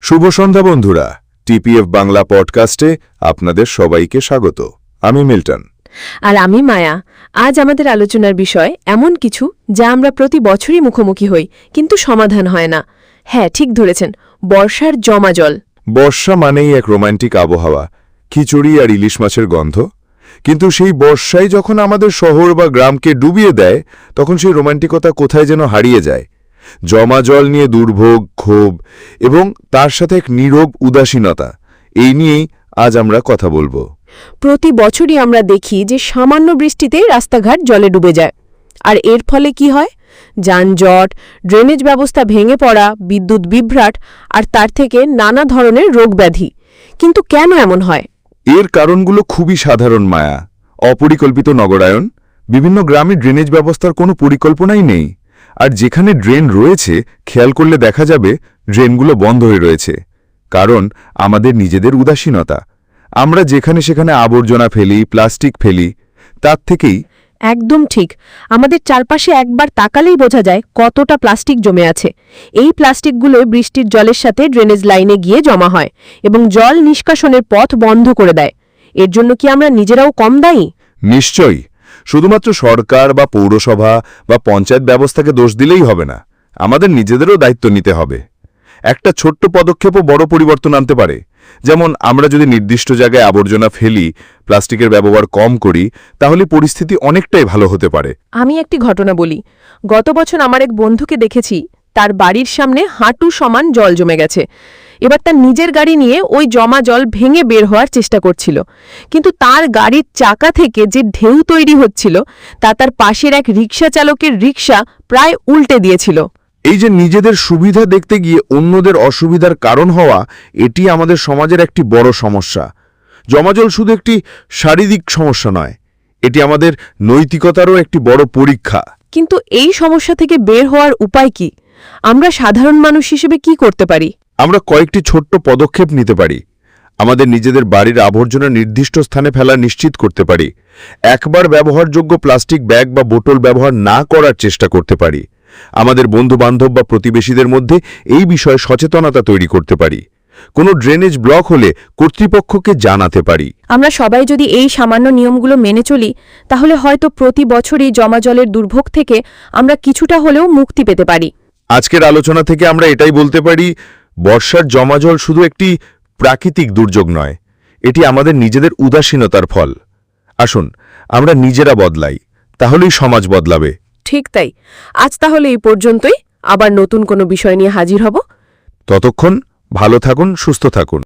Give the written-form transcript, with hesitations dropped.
শুভ সন্ধ্যা বন্ধুরা, টিপিএফ বাংলা পডকাস্টে আপনাদের সবাইকে স্বাগত। আমি মিল্টন। আর আমি মায়া। আজ আমাদের আলোচনার বিষয় এমন কিছু যা আমরা প্রতি বছরই মুখোমুখি হই, কিন্তু সমাধান হয় না। হ্যাঁ, ঠিক ধরেছেন, বর্ষার জমা জল। বর্ষা মানেই এক রোমান্টিক আবহাওয়া, খিচুড়ি আর ইলিশ মাছের গন্ধ। কিন্তু সেই বর্ষায় যখন আমাদের শহর বা গ্রামকে ডুবিয়ে দেয়, তখন সেই রোমান্টিকতা কোথায় যেন হারিয়ে যায়। জমা জল নিয়ে দুর্ভোগ, ক্ষোভ এবং তার সাথে এক নীরব উদাসীনতা, এই নিয়েই আজ আমরা কথা বলবো। প্রতি বছরই আমরা দেখি যে সামান্য বৃষ্টিতেই রাস্তাঘাট জলে ডুবে যায়। আর এর ফলে কি হয়? যানজট, ড্রেনেজ ব্যবস্থা ভেঙে পড়া, বিদ্যুৎ বিভ্রাট আর তার থেকে নানা ধরনের রোগব্যাধি। কিন্তু কেন এমন হয়? এর কারণগুলো খুবই সাধারণ মায়া। অপরিকল্পিত নগরায়ন, বিভিন্ন গ্রামে ড্রেনেজ ব্যবস্থার কোনো পরিকল্পনাই নেই। আর যেখানে ড্রেন রয়েছে, খেয়াল করলে দেখা যাবে ড্রেনগুলো বন্ধ হয়ে রয়েছে। কারণ আমাদের নিজেদের উদাসীনতা। আমরা যেখানে সেখানে আবর্জনা ফেলি, প্লাস্টিক ফেলি, তার থেকেই। একদম ঠিক। আমাদের চারপাশে একবার তাকালেই বোঝা যায় কতটা প্লাস্টিক জমে আছে। এই প্লাস্টিকগুলো বৃষ্টির জলের সাথে ড্রেনেজ লাইনে গিয়ে জমা হয় এবং জল নিষ্কাশনের পথ বন্ধ করে দেয়। এর জন্য কি আমরা নিজেরাও কম দায়ী? নিশ্চয়ই। শুধুমাত্র সরকার বা পৌরসভা বা পঞ্চায়েত ব্যবস্থাকে দোষ দিলেই হবে না, আমাদের নিজেদেরও দায়িত্ব নিতে হবে। একটা ছোট্ট পদক্ষেপও বড় পরিবর্তন আনতে পারে। যেমন আমরা যদি নির্দিষ্ট জায়গায় আবর্জনা ফেলি, প্লাস্টিকের ব্যবহার কম করি, তাহলে পরিস্থিতি অনেকটাই ভালো হতে পারে। আমি একটি ঘটনা বলি। গত বছর আমার এক বন্ধুকে দেখেছি, তার বাড়ির সামনে হাঁটু সমান জল জমে গেছে। এবার তার নিজের গাড়ি নিয়ে ওই জমা জল ভেঙে বের হওয়ার চেষ্টা করছিল, কিন্তু তার গাড়ির চাকা থেকে যে ঢেউ তৈরি হচ্ছিল তা তার পাশের এক রিকশা চালকের রিকশা প্রায় উল্টে দিয়েছিল। এই যে নিজেদের সুবিধা দেখতে গিয়ে অন্যদের অসুবিধার কারণ হওয়া, এটি আমাদের সমাজের একটি বড় সমস্যা। জমাজল শুধু একটি শারীরিক সমস্যা নয়, এটি আমাদের নৈতিকতারও একটি বড় পরীক্ষা। কিন্তু এই সমস্যা থেকে বের হওয়ার উপায় কি? আমরা সাধারণ মানুষ হিসেবে কি করতে পারি? আমরা কয়েকটি ছোট্ট পদক্ষেপ নিতে পারি। আমাদের নিজেদের বাড়ির আবর্জনা নির্দিষ্ট স্থানে ফেলা নিশ্চিত করতে পারি। একবার ব্যবহারযোগ্য প্লাস্টিক ব্যাগ বা বোতল ব্যবহার না করার চেষ্টা করতে পারি। আমাদের বন্ধুবান্ধব বা প্রতিবেশীদের মধ্যে এই বিষয়ে সচেতনতা তৈরি করতে পারি। কোনো ড্রেনেজ ব্লক হলে কর্তৃপক্ষকে জানাতে পারি। আমরা সবাই যদি এই সামান্য নিয়মগুলো মেনে চলি, তাহলে হয়তো প্রতি বছরই জমা জলের দুর্ভোগ থেকে আমরা কিছুটা হলেও মুক্তি পেতে পারি। আজকের আলোচনা থেকে আমরা এটাই বলতে পারি, বর্ষার জমাজল শুধু একটি প্রাকৃতিক দুর্যোগ নয়, এটি আমাদের নিজেদের উদাসীনতার ফল। আসুন আমরা নিজেরা বদলাই, তাহলেই সমাজ বদলাবে। ঠিক তাই। আজ তাহলে এই পর্যন্তই। আবার নতুন কোনো বিষয় নিয়ে হাজির হব। ততক্ষণ ভালো থাকুন, সুস্থ থাকুন।